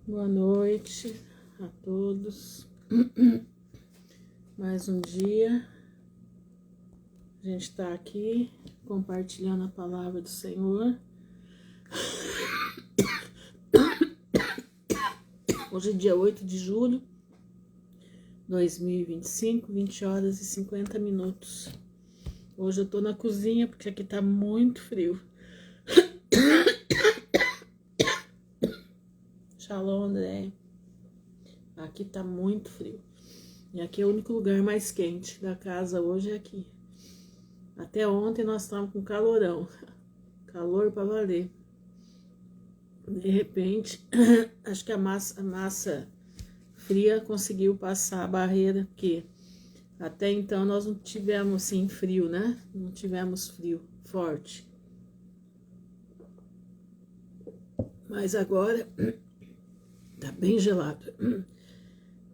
Boa noite a todos. Mais um dia. A gente está aqui compartilhando a palavra do Senhor. Hoje é dia 8 de julho de 2025, 20 horas e 50 minutos. Hoje eu tô na cozinha porque aqui tá muito frio. Shalom, André. Aqui tá muito frio. E aqui é o único lugar mais quente da casa hoje é aqui. Até ontem nós estávamos com calorão. Calor para valer. De repente, acho que a massa fria conseguiu passar a barreira, porque até então nós não tivemos assim frio, né? Não tivemos frio forte. Mas agora tá bem gelado.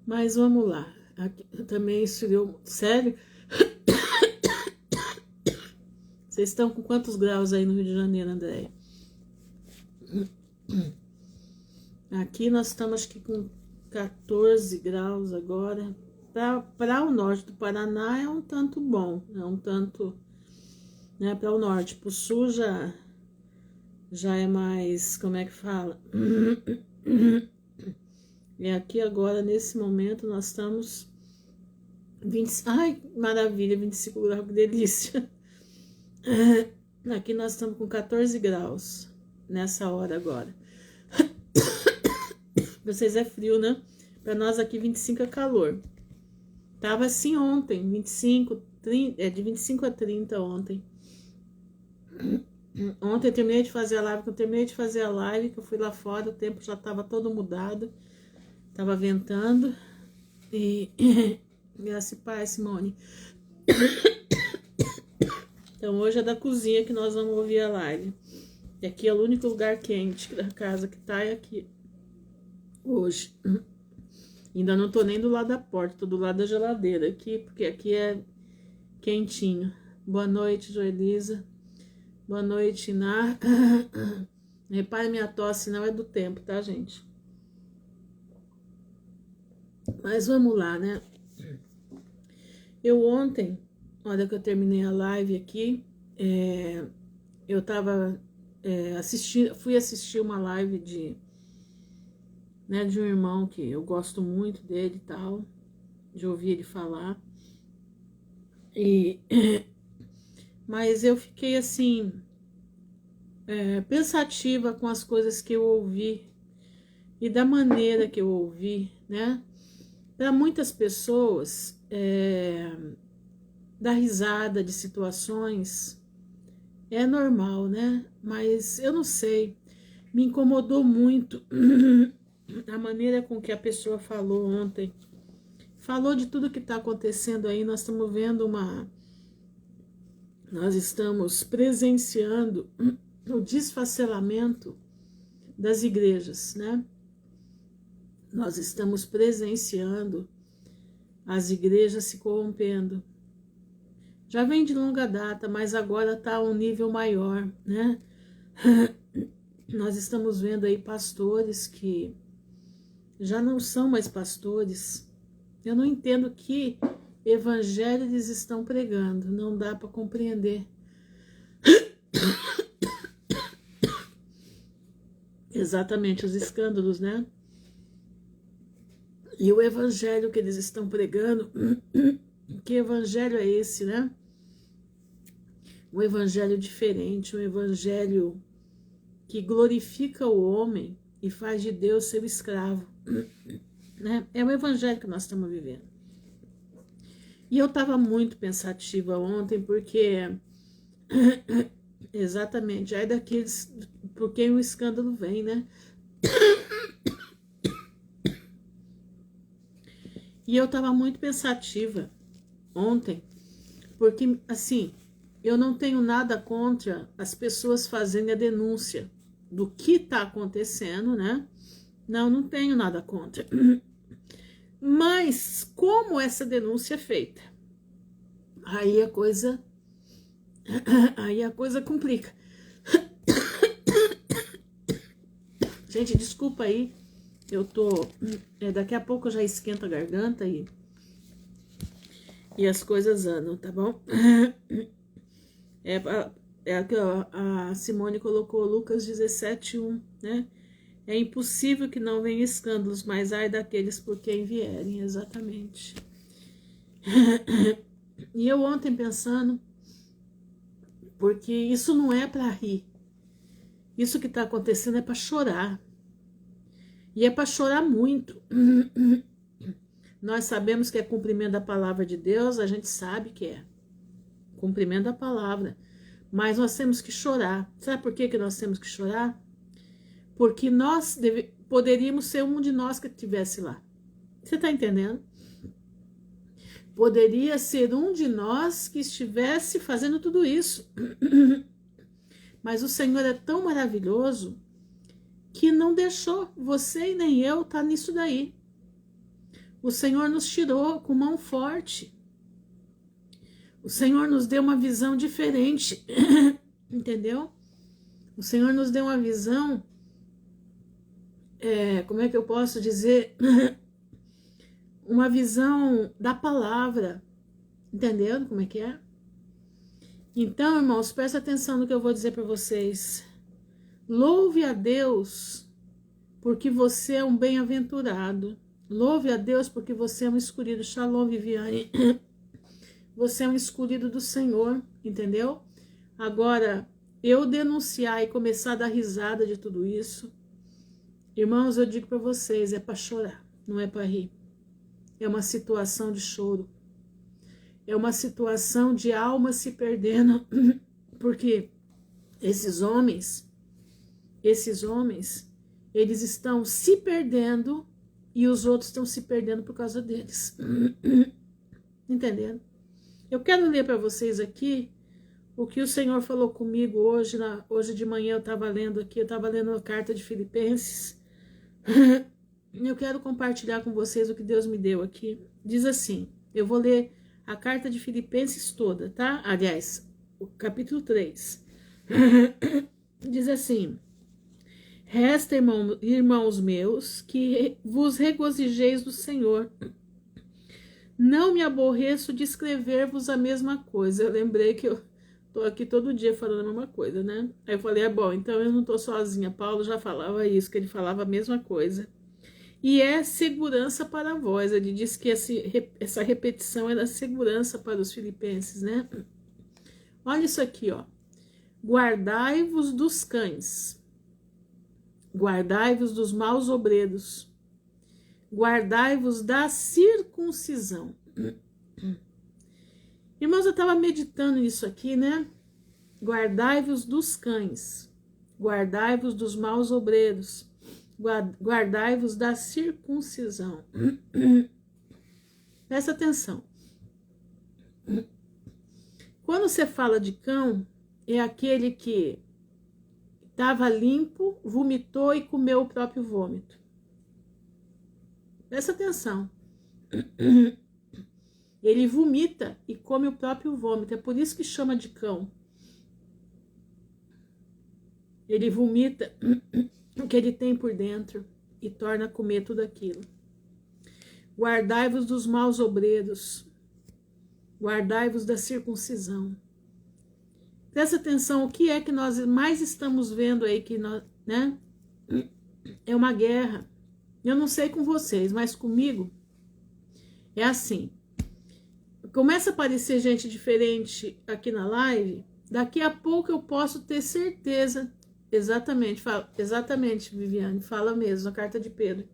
Mas vamos lá. Aqui também esfriou. Sério? Vocês estão com quantos graus aí no Rio de Janeiro, André? Aqui nós estamos acho que com 14 graus agora. Para o norte do Paraná é um tanto bom. É um tanto, né? Para o norte. Para o sul já é mais, como é que fala? E aqui agora, nesse momento, nós estamos 20, ai, maravilha, 25 graus, que delícia. Aqui nós estamos com 14 graus nessa hora agora. Vocês é frio, né? Para nós aqui 25 é calor. Tava assim ontem, 25, 30, de 25 a 30 ontem. Ontem eu terminei de fazer a live, que eu fui lá fora, o tempo já estava todo mudado. Tava ventando. E graças a Pai, Simone. Então hoje é da cozinha que nós vamos ouvir a live. E aqui é o único lugar quente da casa que tá, é aqui. Hoje. Ainda não tô nem do lado da porta, tô do lado da geladeira aqui, porque aqui é quentinho. Boa noite, Joelisa. Boa noite, Iná. Repare minha tosse, não é do tempo, tá, gente? Mas vamos lá, né? Eu ontem, hora que eu terminei a live aqui, eu tava fui assistir uma live de um irmão que eu gosto muito dele e tal, de ouvir ele falar. Mas eu fiquei assim, pensativa com as coisas que eu ouvi e da maneira que eu ouvi, né? Para muitas pessoas, dar risada de situações é normal, né? Mas eu não sei, me incomodou muito a maneira com que a pessoa falou ontem. Falou de tudo que está acontecendo aí, nós estamos presenciando o desfacelamento das igrejas, né? Nós estamos presenciando as igrejas se corrompendo. Já vem de longa data, mas agora está a um nível maior, né? Nós estamos vendo aí pastores que já não são mais pastores. Eu não entendo que evangelho eles estão pregando, não dá para compreender. Exatamente, os escândalos, né? E o evangelho que eles estão pregando, que evangelho é esse, né? Um evangelho diferente, um evangelho que glorifica o homem e faz de Deus seu escravo, né? É o evangelho que nós estamos vivendo. E eu estava muito pensativa ontem, porque exatamente, aí daqueles por quem o escândalo vem, né? E eu estava muito pensativa ontem, porque, assim, eu não tenho nada contra as pessoas fazerem a denúncia do que está acontecendo, né? Não tenho nada contra. Mas como essa denúncia é feita? Aí a coisa complica. Gente, desculpa aí, Eu tô... daqui a pouco já esquenta a garganta e as coisas andam, tá bom? Que a Simone colocou Lucas 17:1, né? É impossível que não venham escândalos, mas ai daqueles por quem vierem, exatamente. E eu ontem pensando, porque isso não é para rir. Isso que está acontecendo é para chorar. E é para chorar muito. Nós sabemos que é cumprimento da palavra de Deus, a gente sabe que é cumprimento da palavra. Mas nós temos que chorar. Sabe por que nós temos que chorar? Porque nós poderíamos ser um de nós que estivesse lá. Você está entendendo? Poderia ser um de nós que estivesse fazendo tudo isso. Mas o Senhor é tão maravilhoso que não deixou você e nem eu estar nisso daí. O Senhor nos tirou com mão forte. O Senhor nos deu uma visão diferente. Entendeu? O Senhor nos deu uma visão, como é que eu posso dizer? Uma visão da palavra. Entendendo como é que é? Então, irmãos, presta atenção no que eu vou dizer para vocês. Louve a Deus porque você é um bem-aventurado. Louve a Deus porque você é um escolhido. Shalom, Viviane. Você é um escolhido do Senhor, entendeu? Agora, eu denunciar e começar a dar risada de tudo isso, irmãos, eu digo para vocês, é para chorar, não é para rir. É uma situação de choro. É uma situação de alma se perdendo, porque esses homens, eles estão se perdendo e os outros estão se perdendo por causa deles. Entendendo? Eu quero ler para vocês aqui o que o Senhor falou comigo hoje. Hoje de manhã eu estava lendo aqui, eu estava lendo a carta de Filipenses. Eu quero compartilhar com vocês o que Deus me deu aqui. Diz assim, eu vou ler a carta de Filipenses toda, tá? Aliás, o capítulo 3. Diz assim: resta, irmãos meus, que vos regozijeis do Senhor. Não me aborreço de escrever-vos a mesma coisa. Eu lembrei que eu tô aqui todo dia falando a mesma coisa, né? Aí eu falei, bom, então eu não tô sozinha. Paulo já falava isso, que ele falava a mesma coisa. E é segurança para vós. Ele disse que essa repetição era segurança para os filipenses, né? Olha isso aqui, ó. Guardai-vos dos cães. Guardai-vos dos maus obreiros. Guardai-vos da circuncisão. Irmãos, eu estava meditando nisso aqui, né? Guardai-vos dos cães. Guardai-vos dos maus obreiros. Guardai-vos da circuncisão. Presta atenção. Quando você fala de cão, é aquele que estava limpo, vomitou e comeu o próprio vômito. Presta atenção. Ele vomita e come o próprio vômito. É por isso que chama de cão. Ele vomita o que ele tem por dentro e torna a comer tudo aquilo. Guardai-vos dos maus obreiros. Guardai-vos da circuncisão. Presta atenção, o que é que nós mais estamos vendo aí que nós, né? É uma guerra. Eu não sei com vocês, mas comigo é assim. Começa a aparecer gente diferente aqui na live, daqui a pouco eu posso ter certeza. Exatamente, Viviane, fala mesmo, a carta de Pedro.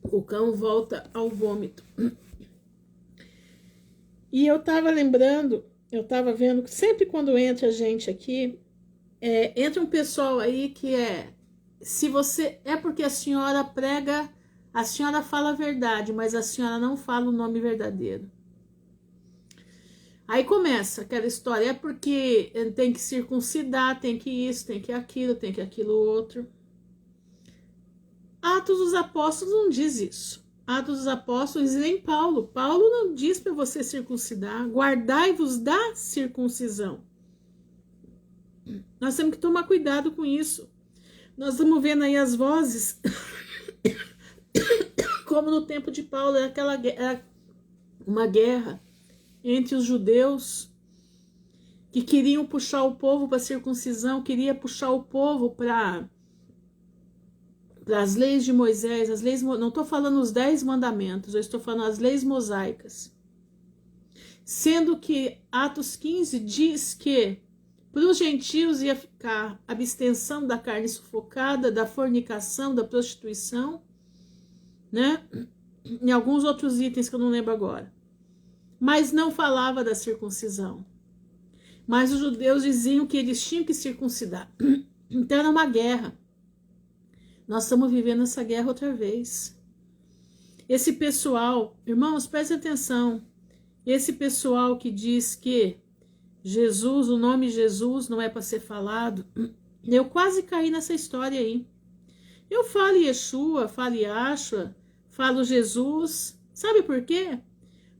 O cão volta ao vômito. E eu tava lembrando, eu tava vendo que sempre quando entra gente aqui, entra um pessoal aí que se você, porque a senhora prega, a senhora fala a verdade, mas a senhora não fala o nome verdadeiro. Aí começa aquela história, porque tem que circuncidar, tem que isso, tem que aquilo outro. Atos dos Apóstolos não diz isso. Atos dos Apóstolos e nem Paulo. Paulo não diz para você circuncidar. Guardai-vos da circuncisão. Nós temos que tomar cuidado com isso. Nós estamos vendo aí as vozes, como no tempo de Paulo, era uma guerra entre os judeus que queriam puxar o povo para a circuncisão, queria puxar o povo para as leis de Moisés, as leis, não estou falando os 10 mandamentos, eu estou falando as leis mosaicas. Sendo que Atos 15 diz que para os gentios ia ficar a abstenção da carne sufocada, da fornicação, da prostituição, né? E alguns outros itens que eu não lembro agora. Mas não falava da circuncisão. Mas os judeus diziam que eles tinham que circuncidar. Então era uma guerra. Nós estamos vivendo essa guerra outra vez. Esse pessoal, irmãos, prestem atenção. Esse pessoal que diz que Jesus, o nome Jesus não é para ser falado, eu quase caí nessa história aí. Eu falo Yeshua, falo Yahshua, falo Jesus. Sabe por quê?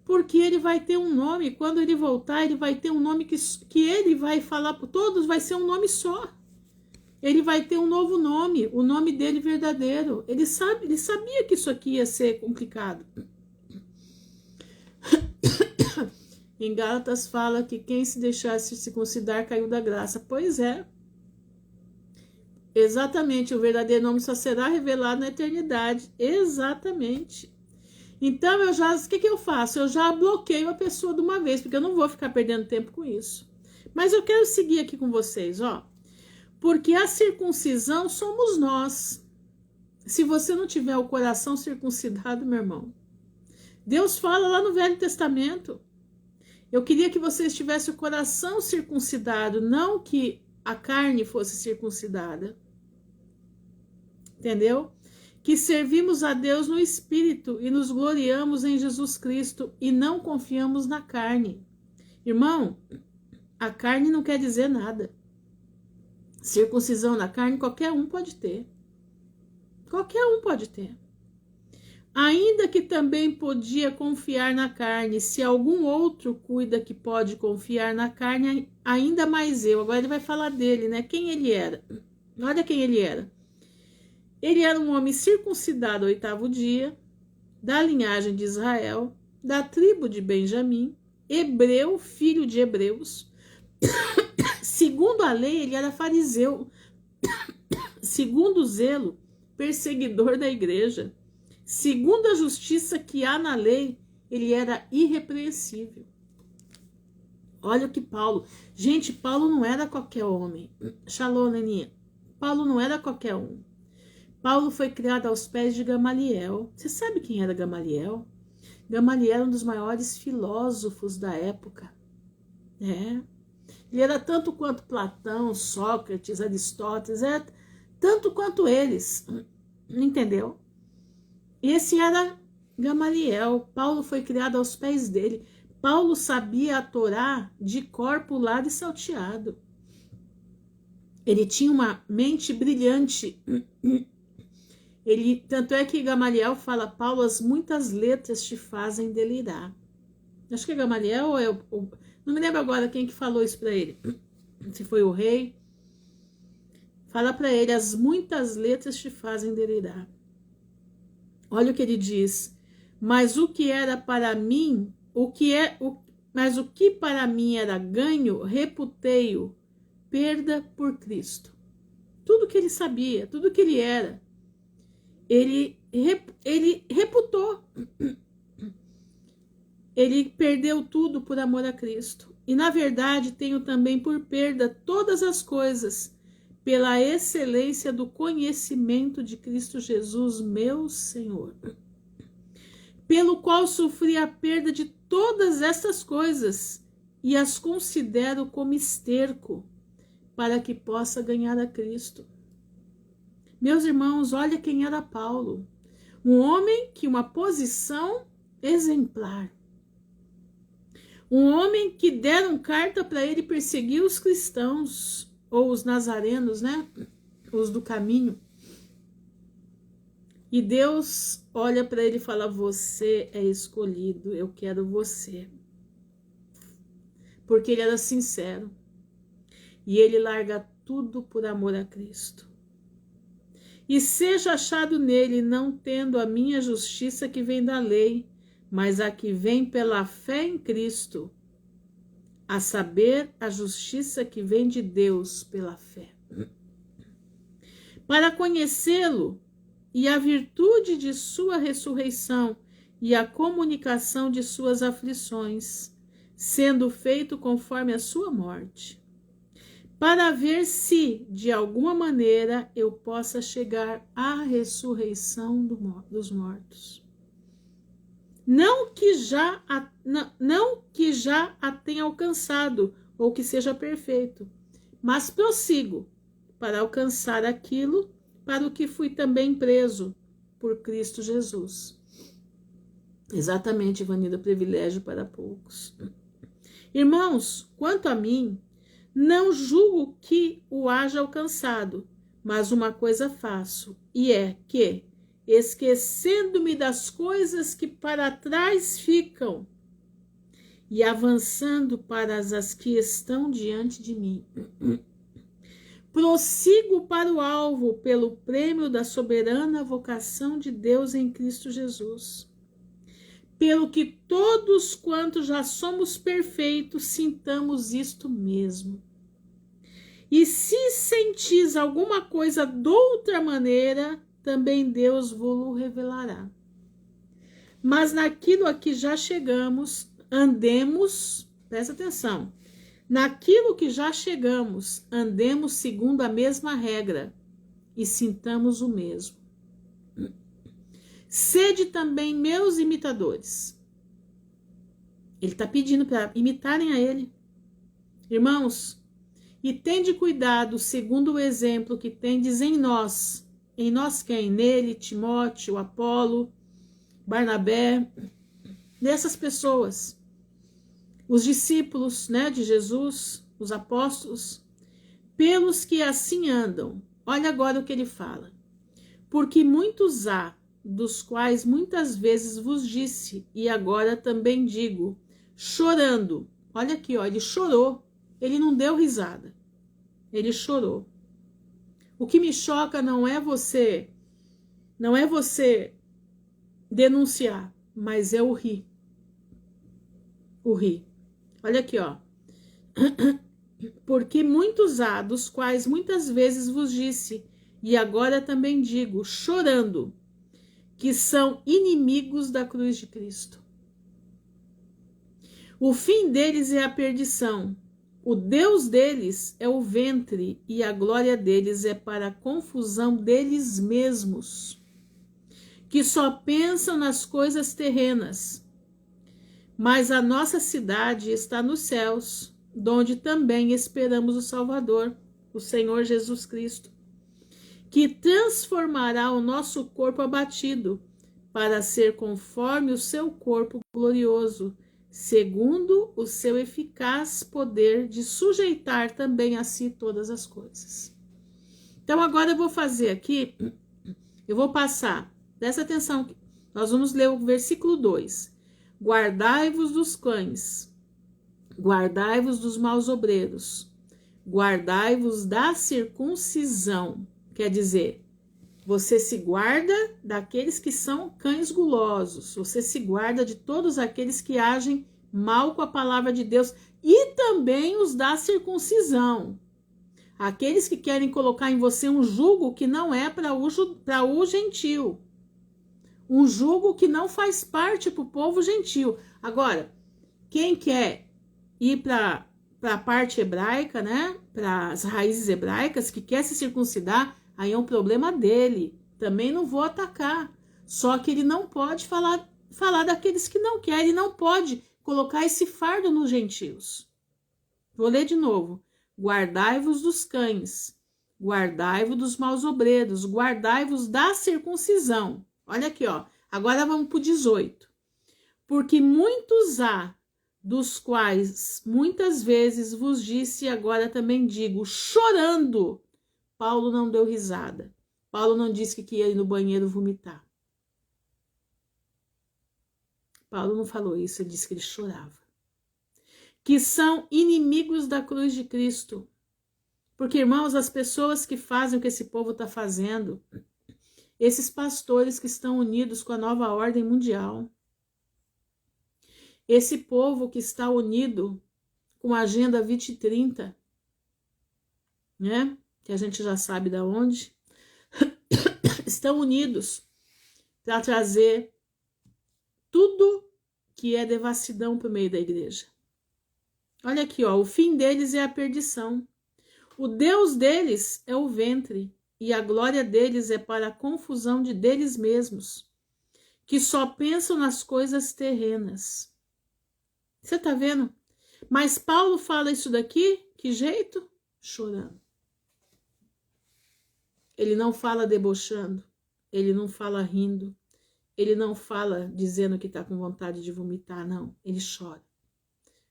Porque ele vai ter um nome, quando ele voltar, ele vai ter um nome que ele vai falar para todos, vai ser um nome só. Ele vai ter um novo nome, o nome dele verdadeiro. Ele sabia que isso aqui ia ser complicado. Em Gálatas fala que quem se deixasse circuncidar caiu da graça. Pois é. Exatamente, o verdadeiro nome só será revelado na eternidade. Exatamente. Então, o que eu faço? Eu já bloqueio a pessoa de uma vez, porque eu não vou ficar perdendo tempo com isso. Mas eu quero seguir aqui com vocês, ó. Porque a circuncisão somos nós. Se você não tiver o coração circuncidado, meu irmão, Deus fala lá no Velho Testamento. Eu queria que vocês tivessem o coração circuncidado, não que a carne fosse circuncidada. Entendeu? Que servimos a Deus no Espírito e nos gloriamos em Jesus Cristo e não confiamos na carne. Irmão, a carne não quer dizer nada. Circuncisão na carne qualquer um pode ter. Qualquer um pode ter. Ainda que também podia confiar na carne, se algum outro cuida que pode confiar na carne, ainda mais eu. Agora ele vai falar dele, né? Quem ele era? Olha quem ele era. Ele era um homem circuncidado ao 8º dia, da linhagem de Israel, da tribo de Benjamim, hebreu, filho de hebreus. Segundo a lei, ele era fariseu. Segundo o zelo, perseguidor da igreja. Segundo a justiça que há na lei, ele era irrepreensível. Olha o que Paulo... Gente, Paulo não era qualquer homem. Shalom, Leninha. Paulo não era qualquer um. Paulo foi criado aos pés de Gamaliel. Você sabe quem era Gamaliel? Gamaliel era um dos maiores filósofos da época. É. Ele era tanto quanto Platão, Sócrates, Aristóteles, tanto quanto eles. Entendeu? Esse era Gamaliel. Paulo foi criado aos pés dele. Paulo sabia a Torá de cor, pulado e salteado. Ele tinha uma mente brilhante. Tanto é que Gamaliel fala, Paulo, as muitas letras te fazem delirar. Acho que é Gamaliel ou não me lembro agora quem que falou isso para ele. Se foi o rei. Fala para ele, as muitas letras te fazem delirar. Olha o que ele diz. Mas o que era para mim, mas o que para mim era ganho, reputei-o perda por Cristo. Tudo que ele sabia, tudo que ele era, ele reputou. Ele perdeu tudo por amor a Cristo. E na verdade tenho também por perda todas as coisas, pela excelência do conhecimento de Cristo Jesus, meu Senhor, pelo qual sofri a perda de todas essas coisas e as considero como esterco, para que possa ganhar a Cristo. Meus irmãos, olha quem era Paulo, um homem que uma posição exemplar, um homem que deram carta para ele perseguir os cristãos, ou os nazarenos, né? Os do caminho. E Deus olha para ele e fala, você é escolhido, eu quero você. Porque ele era sincero. E ele larga tudo por amor a Cristo. e seja achado nele, não tendo a minha justiça que vem da lei, mas a que vem pela fé em Cristo, a saber, a justiça que vem de Deus pela fé. Para conhecê-lo e a virtude de sua ressurreição e a comunicação de suas aflições, sendo feito conforme a sua morte, para ver se, de alguma maneira, eu possa chegar à ressurreição dos mortos. Não que já a tenha alcançado ou que seja perfeito, mas prossigo para alcançar aquilo para o que fui também preso por Cristo Jesus. Exatamente, Ivanilda, privilégio para poucos. Irmãos, quanto a mim, não julgo que o haja alcançado, mas uma coisa faço, e é que, esquecendo-me das coisas que para trás ficam e avançando para as que estão diante de mim, prossigo para o alvo pelo prêmio da soberana vocação de Deus em Cristo Jesus. Pelo que todos quantos já somos perfeitos, sintamos isto mesmo. E se sentis alguma coisa de outra maneira, também Deus vos revelará. Mas naquilo a que já chegamos, andemos, presta atenção, naquilo que já chegamos, andemos segundo a mesma regra e sintamos o mesmo. Sede também meus imitadores. Ele está pedindo para imitarem a ele. Irmãos, e tende cuidado segundo o exemplo que tendes em nós. Em nós quem? Nele, Timóteo, Apolo, Barnabé, dessas pessoas. Os discípulos, né, de Jesus, os apóstolos, pelos que assim andam. Olha agora o que ele fala. Porque muitos há, dos quais muitas vezes vos disse, e agora também digo, chorando. Olha aqui, ó, ele chorou, ele não deu risada, ele chorou. O que me choca não é você denunciar, mas é o rir. O rir. Olha aqui, ó. Porque muitos há, dos quais muitas vezes vos disse, e agora também digo, chorando, que são inimigos da cruz de Cristo. O fim deles é a perdição. O Deus deles é o ventre e a glória deles é para a confusão deles mesmos, que só pensam nas coisas terrenas. Mas a nossa cidade está nos céus, donde também esperamos o Salvador, o Senhor Jesus Cristo, que transformará o nosso corpo abatido para ser conforme o seu corpo glorioso, segundo o seu eficaz poder de sujeitar também a si todas as coisas. Então agora eu vou fazer aqui, eu vou passar, presta atenção, nós vamos ler o versículo 2. Guardai-vos dos cães, guardai-vos dos maus obreiros, guardai-vos da circuncisão, quer dizer, você se guarda daqueles que são cães gulosos, você se guarda de todos aqueles que agem mal com a palavra de Deus e também os da circuncisão. Aqueles que querem colocar em você um jugo que não é para o gentil. Um jugo que não faz parte para o povo gentil. Agora, quem quer ir para a parte hebraica, né? Para as raízes hebraicas, que quer se circuncidar, aí é um problema dele. Também não vou atacar. Só que ele não pode falar daqueles que não querem. Ele não pode colocar esse fardo nos gentios. Vou ler de novo. Guardai-vos dos cães, guardai-vos dos maus obreiros, guardai-vos da circuncisão. Olha aqui, ó. Agora vamos para o 18. Porque muitos há, dos quais muitas vezes vos disse, e agora também digo, chorando. Paulo não deu risada. Paulo não disse que ia ir no banheiro vomitar. Paulo não falou isso, ele disse que ele chorava. Que são inimigos da cruz de Cristo. Porque, irmãos, as pessoas que fazem o que esse povo está fazendo, Esses pastores que estão unidos com a nova ordem mundial. Esse povo que está unido com a Agenda 2030, né? Que a gente já sabe de onde. Estão unidos para trazer tudo que é devassidão para o meio da igreja. Olha aqui, ó, o fim deles é a perdição. O Deus deles é o ventre, e a glória deles é para a confusão deles mesmos, que só pensam nas coisas terrenas. Você tá vendo? Mas Paulo fala isso daqui, que jeito? Chorando. Ele não fala debochando, ele não fala rindo, ele não fala dizendo que está com vontade de vomitar, não. Ele chora.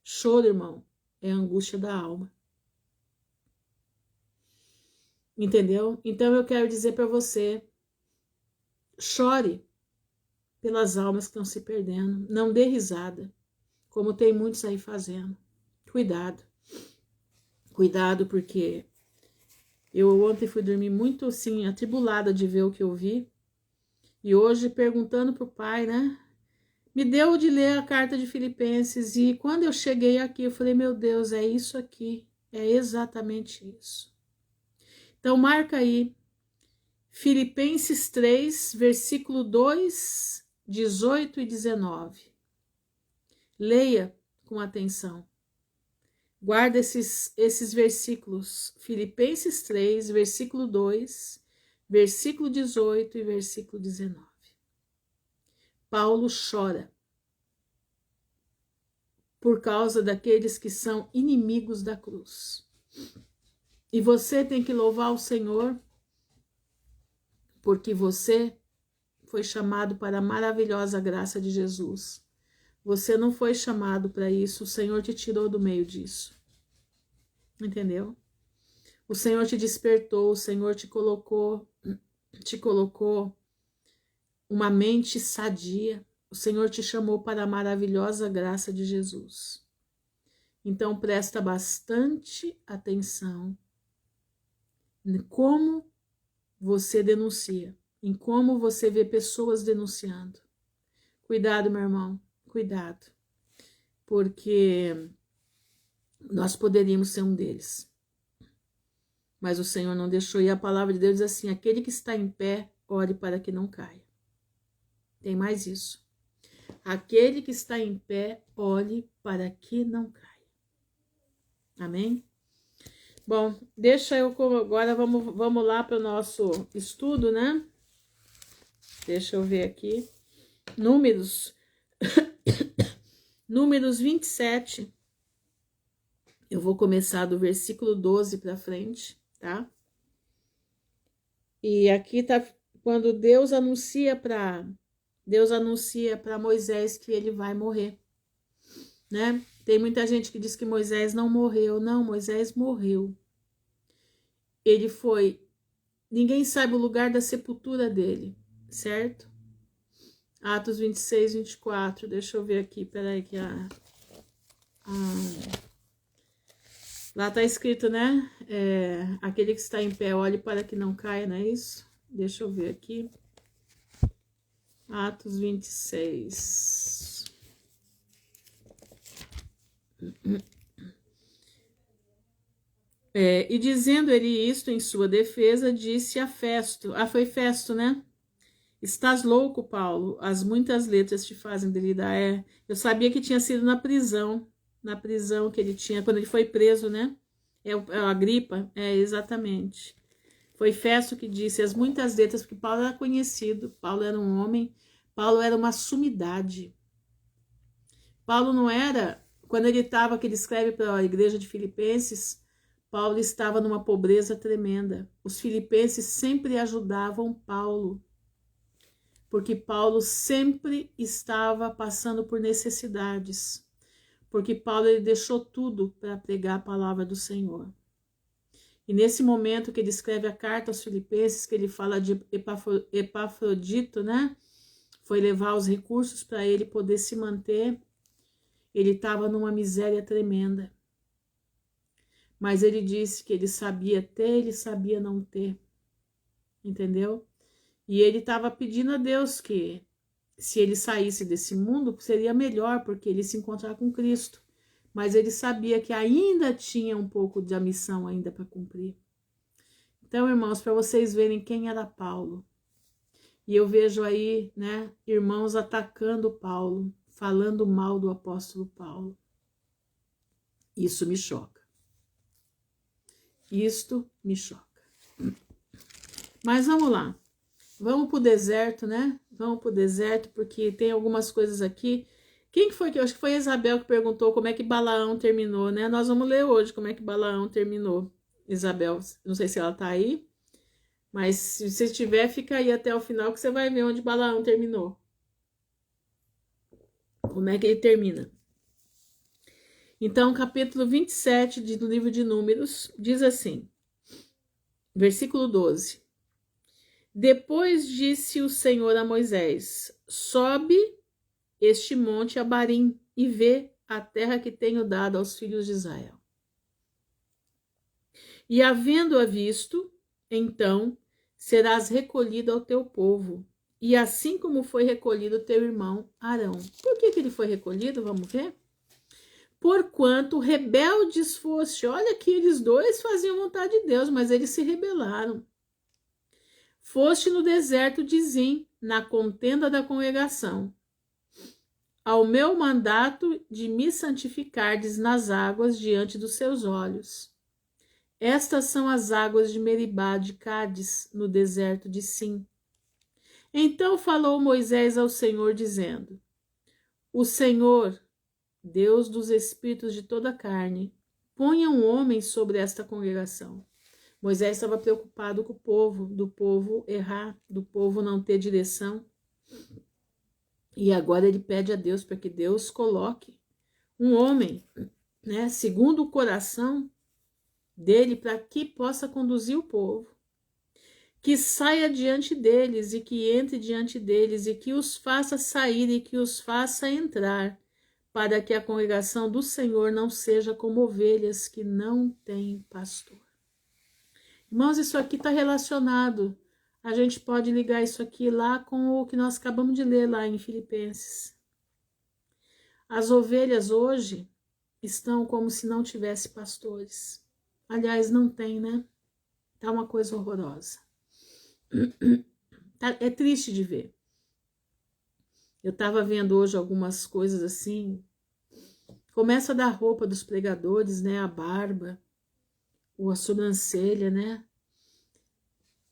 Choro, irmão, é a angústia da alma. Entendeu? Então eu quero dizer para você, chore pelas almas que estão se perdendo. Não dê risada, como tem muitos aí fazendo. Cuidado. Cuidado, porque eu ontem fui dormir muito assim, atribulada de ver o que eu vi. E hoje perguntando pro pai, né? Me deu de ler a carta de Filipenses. E quando eu cheguei aqui, eu falei, meu Deus, é isso aqui. É exatamente isso. Então marca aí. Filipenses 3, versículo 2, 18 e 19. Leia com atenção. Guarda esses versículos. Filipenses 3, versículo 2, versículo 18 e versículo 19. Paulo chora por causa daqueles que são inimigos da cruz. E você tem que louvar o Senhor, porque você foi chamado para a maravilhosa graça de Jesus. Você não foi chamado para isso, o Senhor te tirou do meio disso. Entendeu? O Senhor te despertou, o Senhor te colocou uma mente sadia. O Senhor te chamou para a maravilhosa graça de Jesus. Então presta bastante atenção em como você denuncia, em como você vê pessoas denunciando. Cuidado, meu irmão, cuidado, porque nós poderíamos ser um deles, mas o Senhor não deixou, e a palavra de Deus diz assim, aquele que está em pé, ore para que não caia. Tem mais isso. Aquele que está em pé, ore para que não caia. Amém? Bom, deixa eu agora, vamos lá para o nosso estudo, né? Deixa eu ver aqui. Números 27. Eu vou começar do versículo 12 para frente, tá? E aqui tá quando Deus anuncia para Moisés que ele vai morrer, né? Tem muita gente que diz que Moisés não morreu. Não, Moisés morreu. Ele foi... Ninguém sabe o lugar da sepultura dele, certo? Atos 26, 24. Deixa eu ver aqui, peraí que lá tá escrito, né? Aquele que está em pé, olhe para que não caia, não é isso? Deixa eu ver aqui. Atos 26. E dizendo ele isto em sua defesa, disse a Festo. Foi Festo, né? Estás louco, Paulo? As muitas letras te fazem delidar. Eu sabia que tinha sido na prisão que ele tinha, quando ele foi preso, né? A Agripa, exatamente. Foi Festo que disse as muitas letras, porque Paulo era conhecido, Paulo era um homem, Paulo era uma sumidade. Paulo não era, quando ele estava, que ele escreve para a igreja de Filipenses, Paulo estava numa pobreza tremenda. Os filipenses sempre ajudavam Paulo, porque Paulo sempre estava passando por necessidades, porque Paulo ele deixou tudo para pregar a palavra do Senhor. E nesse momento que ele escreve a carta aos filipenses, que ele fala de Epafrodito, né? Foi levar os recursos para ele poder se manter. Ele estava numa miséria tremenda. Mas ele disse que ele sabia ter, ele sabia não ter. Entendeu? E ele estava pedindo a Deus que, se ele saísse desse mundo, seria melhor, porque ele se encontrar com Cristo. Mas ele sabia que ainda tinha um pouco de missão ainda para cumprir. Então, irmãos, para vocês verem quem era Paulo. E eu vejo aí, né, irmãos atacando Paulo, falando mal do apóstolo Paulo. Isso me choca. Isto me choca. Mas vamos lá. Vamos para o deserto, né? Vamos para o deserto, porque tem algumas coisas aqui. Quem que foi que? Eu acho que foi a Isabel que perguntou como é que Balaão terminou, né? Nós vamos ler hoje como é que Balaão terminou. Isabel, não sei se ela tá aí, mas se você estiver, fica aí até o final que você vai ver onde Balaão terminou. Como é que ele termina. Então, capítulo 27 do livro de Números diz assim, versículo 12. Depois disse o Senhor a Moisés, sobe este monte Abarim e vê a terra que tenho dado aos filhos de Israel. E havendo-a visto, então serás recolhido ao teu povo, e assim como foi recolhido teu irmão Arão. Por que ele foi recolhido? Vamos ver? Porquanto rebeldes foste. Olha que eles dois faziam vontade de Deus, mas eles se rebelaram. Foste no deserto de Zim, na contenda da congregação, ao meu mandato de me santificardes nas águas diante dos seus olhos. Estas são as águas de Meribá de Cádiz, no deserto de Sim. Então falou Moisés ao Senhor, dizendo, o Senhor, Deus dos espíritos de toda a carne, ponha um homem sobre esta congregação. Moisés estava preocupado com o povo, do povo errar, do povo não ter direção. E agora ele pede a Deus para que Deus coloque um homem, né, segundo o coração dele, para que possa conduzir o povo. Que saia diante deles e que entre diante deles e que os faça sair e que os faça entrar, para que a congregação do Senhor não seja como ovelhas que não têm pastor. Irmãos, isso aqui está relacionado. A gente pode ligar isso aqui lá com o que nós acabamos de ler lá em Filipenses. As ovelhas hoje estão como se não tivesse pastores. Aliás, não tem, né? Tá uma coisa horrorosa. É triste de ver. Eu estava vendo hoje algumas coisas assim. Começa a dar roupa dos pregadores, né? A barba, ou a sobrancelha, né?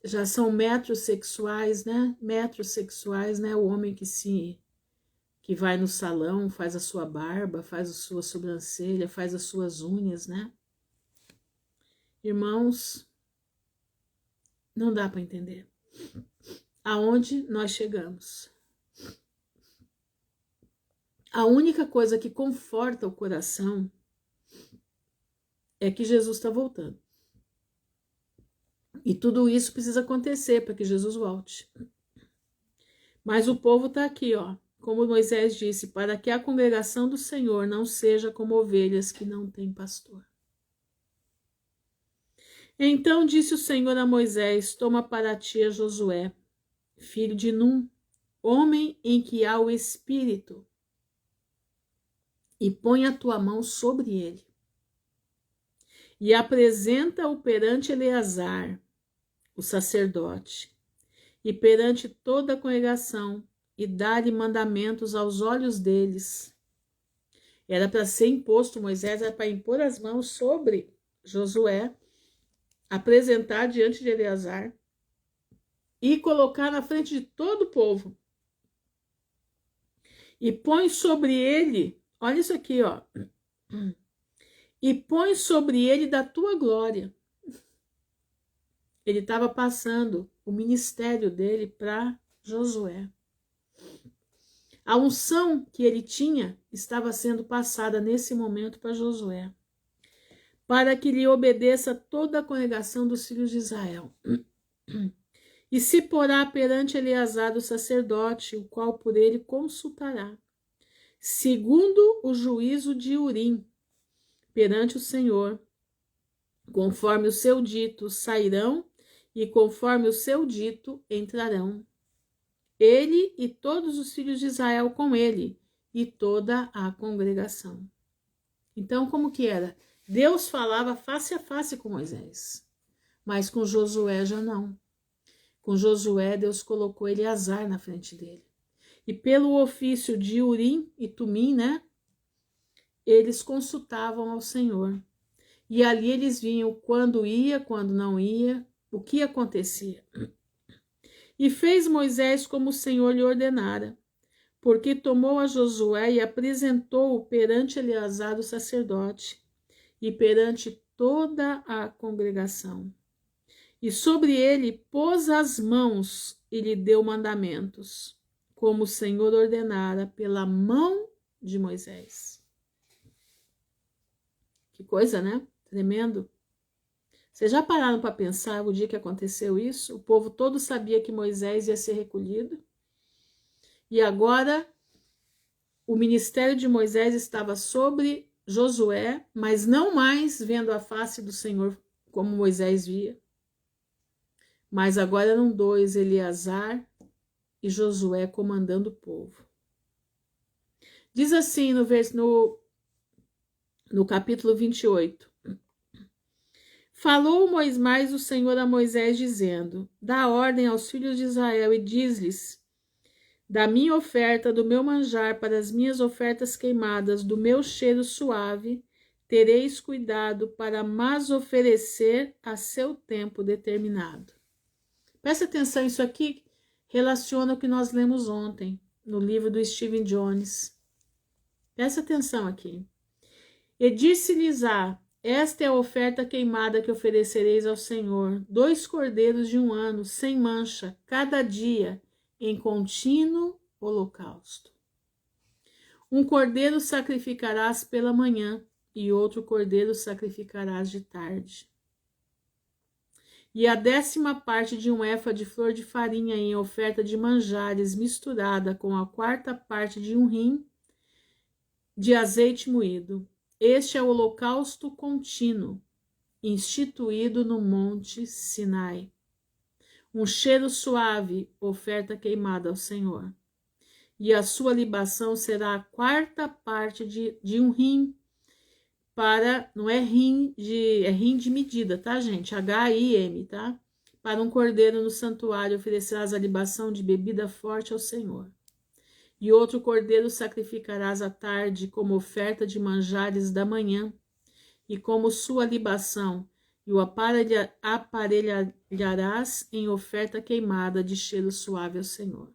Já são metrosexuais, né? Metrosexuais, né? O homem que vai no salão, faz a sua barba, faz a sua sobrancelha, faz as suas unhas, né? Irmãos, não dá para entender aonde nós chegamos. A única coisa que conforta o coração é que Jesus está voltando. E tudo isso precisa acontecer para que Jesus volte. Mas o povo está aqui, ó, como Moisés disse, para que a congregação do Senhor não seja como ovelhas que não têm pastor. Então disse o Senhor a Moisés, toma para ti a Josué, filho de Num, homem em que há o Espírito, e põe a tua mão sobre ele. E apresenta-o perante Eleazar, o sacerdote, e perante toda a congregação, e dá-lhe mandamentos aos olhos deles. Era para ser imposto, Moisés era para impor as mãos sobre Josué, apresentar diante de Eleazar e colocar na frente de todo o povo. E põe sobre ele, olha isso aqui, ó. E põe sobre ele da tua glória. Ele estava passando o ministério dele para Josué. A unção que ele tinha estava sendo passada nesse momento para Josué, para que lhe obedeça toda a congregação dos filhos de Israel. E se porá perante Eleazar o sacerdote, o qual por ele consultará, segundo o juízo de Urim, perante o Senhor, conforme o seu dito, sairão e conforme o seu dito entrarão. Ele e todos os filhos de Israel com ele, e toda a congregação. Então, como que era? Deus falava face a face com Moisés, mas com Josué já não. Com Josué, Deus colocou Eleazar na frente dele. E pelo ofício de Urim e Tumim, né? Eles consultavam ao Senhor. E ali eles viam quando ia, quando não ia, o que acontecia. E fez Moisés como o Senhor lhe ordenara, porque tomou a Josué e apresentou-o perante Eleazar o sacerdote, e perante toda a congregação. E sobre ele pôs as mãos e lhe deu mandamentos, como o Senhor ordenara pela mão de Moisés. Que coisa, né? Tremendo. Vocês já pararam para pensar o dia que aconteceu isso? O povo todo sabia que Moisés ia ser recolhido. E agora o ministério de Moisés estava sobre Josué, mas não mais vendo a face do Senhor como Moisés via. Mas agora eram dois, Eleazar e Josué, comandando o povo. Diz assim no capítulo 28. Falou mais o Senhor a Moisés, dizendo: dá ordem aos filhos de Israel e diz-lhes: da minha oferta, do meu manjar, para as minhas ofertas queimadas, do meu cheiro suave, tereis cuidado para mas oferecer a seu tempo determinado. Presta atenção, isso aqui relaciona o que nós lemos ontem, no livro do Stephen Jones. Presta atenção aqui. E disse-lhes-á: esta é a oferta queimada que oferecereis ao Senhor, 2 cordeiros de 1 ano, sem mancha, cada dia, em contínuo holocausto. 1 cordeiro sacrificarás pela manhã, e outro cordeiro sacrificarás de tarde. E a 10ª parte de 1 éfa de flor de farinha em oferta de manjares, misturada com a 4ª parte de 1 hin de azeite moído. Este é o holocausto contínuo, instituído no monte Sinai. Um cheiro suave, oferta queimada ao Senhor. E a sua libação será a 4ª parte de 1 hin, não é rim de medida, tá, gente? H-I-M, tá? Para um cordeiro no santuário oferecerás a libação de bebida forte ao Senhor. E outro cordeiro sacrificarás à tarde como oferta de manjares da manhã, e como sua libação, e o aparelharás em oferta queimada de cheiro suave ao Senhor.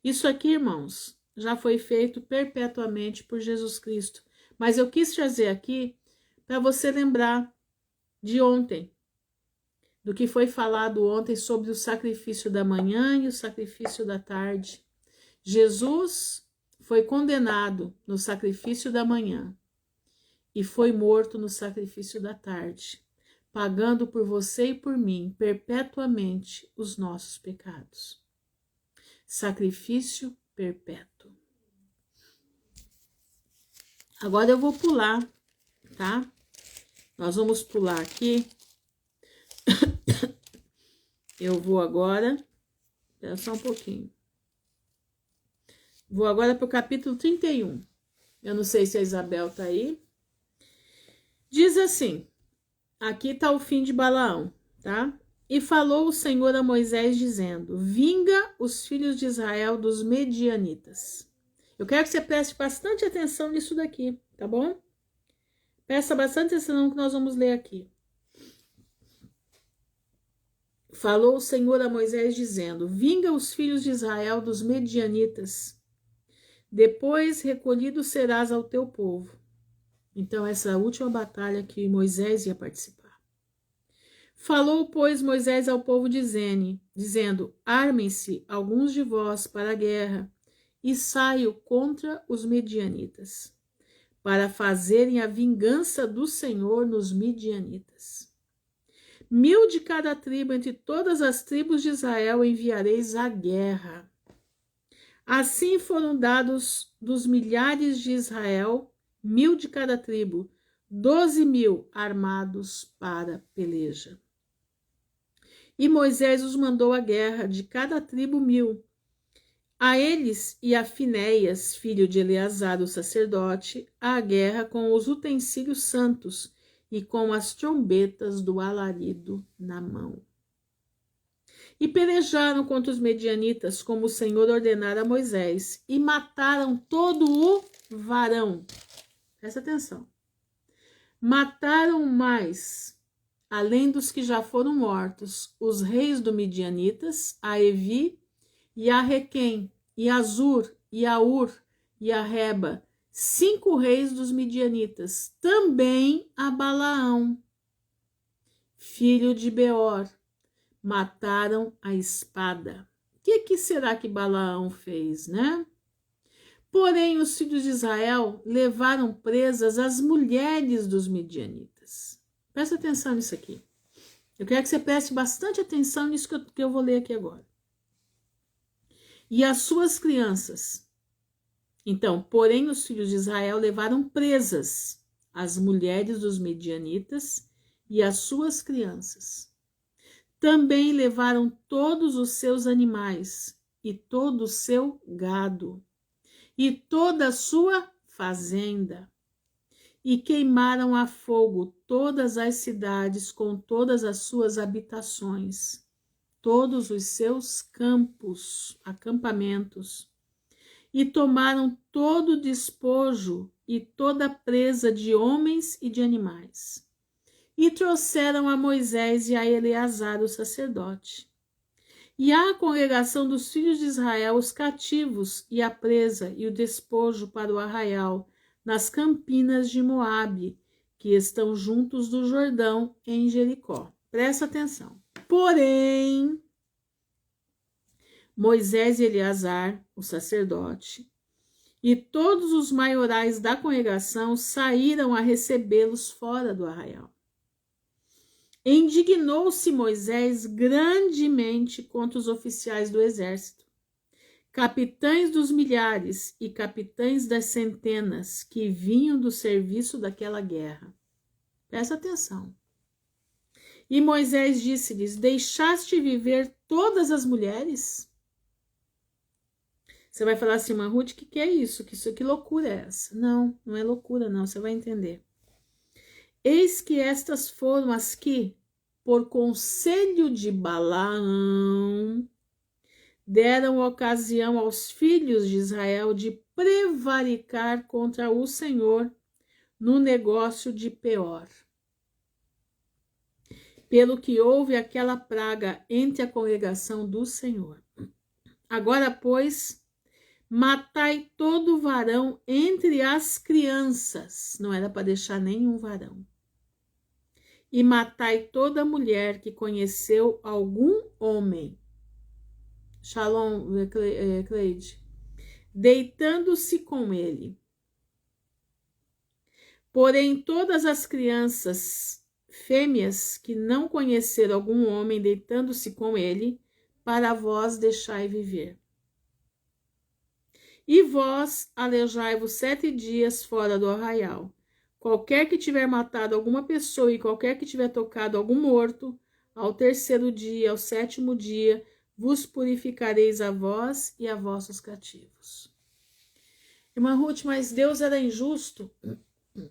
Isso aqui, irmãos, já foi feito perpetuamente por Jesus Cristo. Mas eu quis trazer aqui para você lembrar de ontem, do que foi falado ontem sobre o sacrifício da manhã e o sacrifício da tarde. Jesus foi condenado no sacrifício da manhã e foi morto no sacrifício da tarde, pagando por você e por mim perpetuamente os nossos pecados. Sacrifício perpétuo. Agora eu vou pular, tá? Nós vamos pular aqui. Eu vou agora, espera só um pouquinho. Vou agora para o capítulo 31. Eu não sei se a Isabel tá aí. Diz assim, aqui está o fim de Balaão, tá? E falou o Senhor a Moisés, dizendo: vinga os filhos de Israel dos medianitas. Eu quero que você preste bastante atenção nisso daqui, tá bom? Presta bastante atenção no que nós vamos ler aqui. Falou o Senhor a Moisés, dizendo: vinga os filhos de Israel dos medianitas. Depois recolhido serás ao teu povo. Então, essa é a última batalha que Moisés ia participar. Falou, pois, Moisés ao povo dizendo: armem-se alguns de vós para a guerra, e saio contra os medianitas, para fazerem a vingança do Senhor nos medianitas. 1000 de cada tribo, entre todas as tribos de Israel, enviareis à guerra. Assim foram dados dos milhares de Israel, 1000 de cada tribo, 12.000 armados para peleja. E Moisés os mandou à guerra, de cada tribo 1000. A eles e a Finéias, filho de Eleazar, o sacerdote, à guerra com os utensílios santos e com as trombetas do alarido na mão. E pelejaram contra os medianitas, como o Senhor ordenara a Moisés, e mataram todo o varão. Presta atenção. Mataram mais, além dos que já foram mortos, os reis do Midianitas, a Evi, e a Requem, e a Zur, e a Ur, e a Reba, 5 reis dos Midianitas, também a Balaão, filho de Beor, mataram a espada. O que será que Balaão fez, né? Porém, os filhos de Israel levaram presas as mulheres dos midianitas. Presta atenção nisso aqui. Eu quero que você preste bastante atenção nisso que eu vou ler aqui agora. E as suas crianças. Então, porém, os filhos de Israel levaram presas as mulheres dos midianitas e as suas crianças. Também levaram todos os seus animais e todo o seu gado e toda a sua fazenda, e queimaram a fogo todas as cidades com todas as suas habitações, todos os seus campos, acampamentos, e tomaram todo o despojo e toda a presa de homens e de animais, e trouxeram a Moisés e a Eleazar, o sacerdote. E à congregação dos filhos de Israel os cativos e a presa e o despojo para o arraial nas campinas de Moabe, que estão juntos do Jordão em Jericó. Presta atenção. Porém, Moisés e Eleazar, o sacerdote, e todos os maiorais da congregação saíram a recebê-los fora do arraial. Indignou-se Moisés grandemente contra os oficiais do exército, capitães dos milhares e capitães das centenas que vinham do serviço daquela guerra. Presta atenção. E Moisés disse-lhes: deixaste viver todas as mulheres? Você vai falar assim, mas Ruth, o que é isso? Que loucura é essa? Não, não é loucura não, você vai entender. Eis que estas foram as que, por conselho de Balaão, deram ocasião aos filhos de Israel de prevaricar contra o Senhor no negócio de Peor. Pelo que houve aquela praga entre a congregação do Senhor. Agora, pois, matai todo varão entre as crianças. Não era para deixar nenhum varão. E matai toda mulher que conheceu algum homem. Shalom, Cleide. Deitando-se com ele. Porém, todas as crianças fêmeas que não conheceram algum homem deitando-se com ele, para vós deixai viver. E vós aleijai-vos 7 dias fora do arraial. Qualquer que tiver matado alguma pessoa e qualquer que tiver tocado algum morto, ao 3º dia, ao 7º dia, vos purificareis a vós e a vossos cativos. Irmã Ruth, mas Deus era injusto?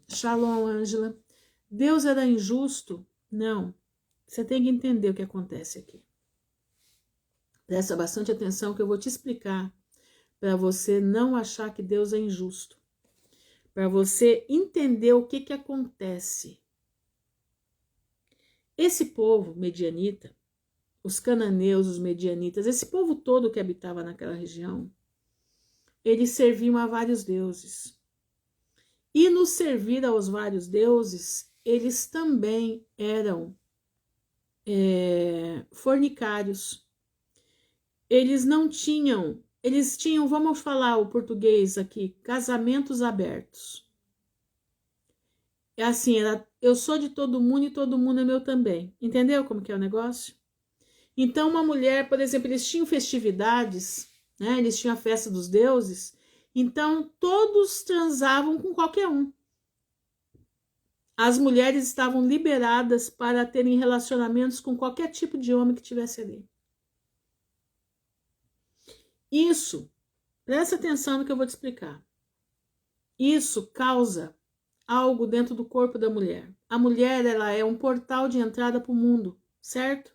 Shalom, Ângela. Deus era injusto? Não. Você tem que entender o que acontece aqui. Presta bastante atenção que eu vou te explicar para você não achar que Deus é injusto. Para você entender o que acontece. Esse povo medianita, os cananeus, os medianitas, esse povo todo que habitava naquela região, eles serviam a vários deuses. E no servir aos vários deuses, eles também eram fornicários. Eles não tinham, eles tinham, vamos falar o português aqui, casamentos abertos. É assim, eu sou de todo mundo e todo mundo é meu também. Entendeu como que é o negócio? Então, uma mulher, por exemplo, eles tinham festividades, né? Eles tinham a festa dos deuses, então todos transavam com qualquer um. as mulheres estavam liberadas para terem relacionamentos com qualquer tipo de homem que tivesse ali. Isso, presta atenção no que eu vou te explicar. Isso causa algo dentro do corpo da mulher. A mulher, ela é um portal de entrada para o mundo, certo?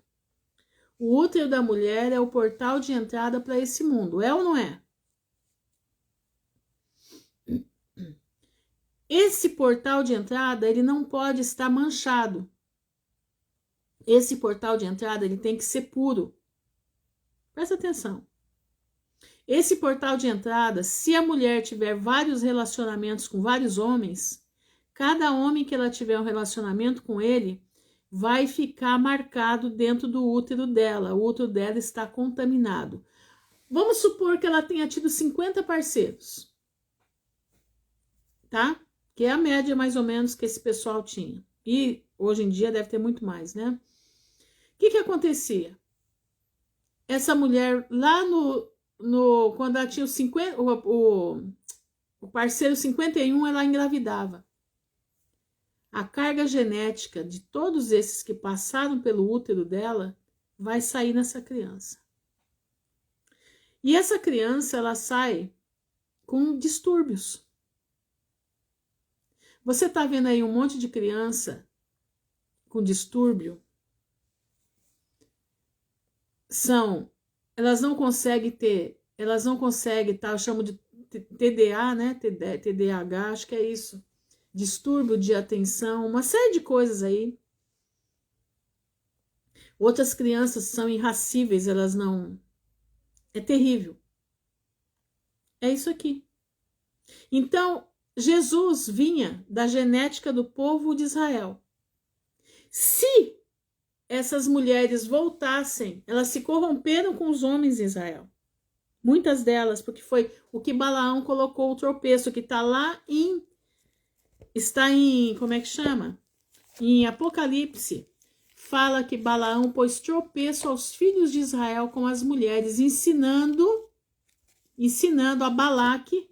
O útero da mulher é o portal de entrada para esse mundo, é ou não é? Esse portal de entrada, ele não pode estar manchado. Esse portal de entrada, ele tem que ser puro. Presta atenção. Esse portal de entrada, se a mulher tiver vários relacionamentos com vários homens, cada homem que ela tiver um relacionamento com ele, vai ficar marcado dentro do útero dela. O útero dela está contaminado. Vamos supor que ela tenha tido 50 parceiros. Tá? Que é a média mais ou menos que esse pessoal tinha. E hoje em dia deve ter muito mais, né? O que acontecia? Essa mulher lá quando ela tinha o parceiro 51, ela engravidava. A carga genética de todos esses que passaram pelo útero dela vai sair nessa criança. E essa criança, ela sai com distúrbios. Você está vendo aí um monte de criança com distúrbio? Elas não conseguem, tá? Eu chamo de TDA, né? TDAH, acho que é isso. Distúrbio de atenção, uma série de coisas aí. Outras crianças são irracíveis, elas não... É terrível. É isso aqui. Então, Jesus vinha da genética do povo de Israel. Se essas mulheres voltassem, elas se corromperam com os homens de Israel. Muitas delas, porque foi o que Balaão colocou o tropeço, que está lá está em, como é que chama? Em Apocalipse, fala que Balaão pôs tropeço aos filhos de Israel com as mulheres, ensinando a Balaque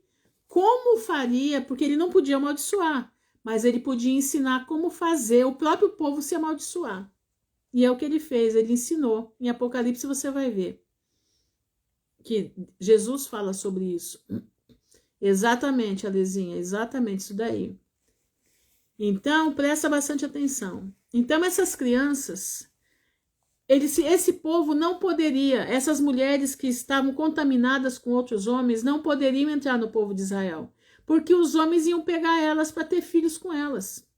como faria, porque ele não podia amaldiçoar, mas ele podia ensinar como fazer o próprio povo se amaldiçoar. E é o que ele fez, ele ensinou. Em Apocalipse você vai ver que Jesus fala sobre isso. Exatamente, Alezinha, exatamente isso daí. Então, presta bastante atenção. Então, essas crianças, esse povo não poderia, essas mulheres que estavam contaminadas com outros homens, não poderiam entrar no povo de Israel, porque os homens iam pegar elas para ter filhos com elas.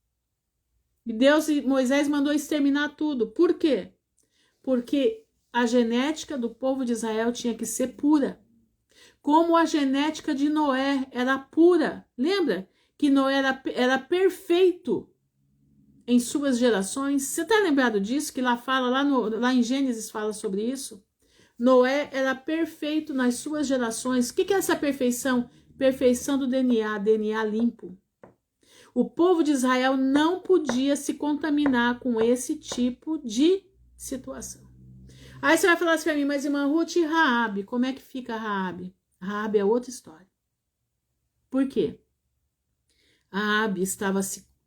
E Moisés mandou exterminar tudo. Por quê? Porque a genética do povo de Israel tinha que ser pura. Como a genética de Noé era pura. Lembra que Noé era perfeito em suas gerações? Você está lembrado disso? Que lá fala, lá em Gênesis fala sobre isso? Noé era perfeito nas suas gerações. O que é essa perfeição? Perfeição do DNA limpo. O povo de Israel não podia se contaminar com esse tipo de situação. Aí você vai falar assim para mim, mas irmã Ruth e Raabe, como é que fica Raabe? Raabe é outra história. Por quê? Raabe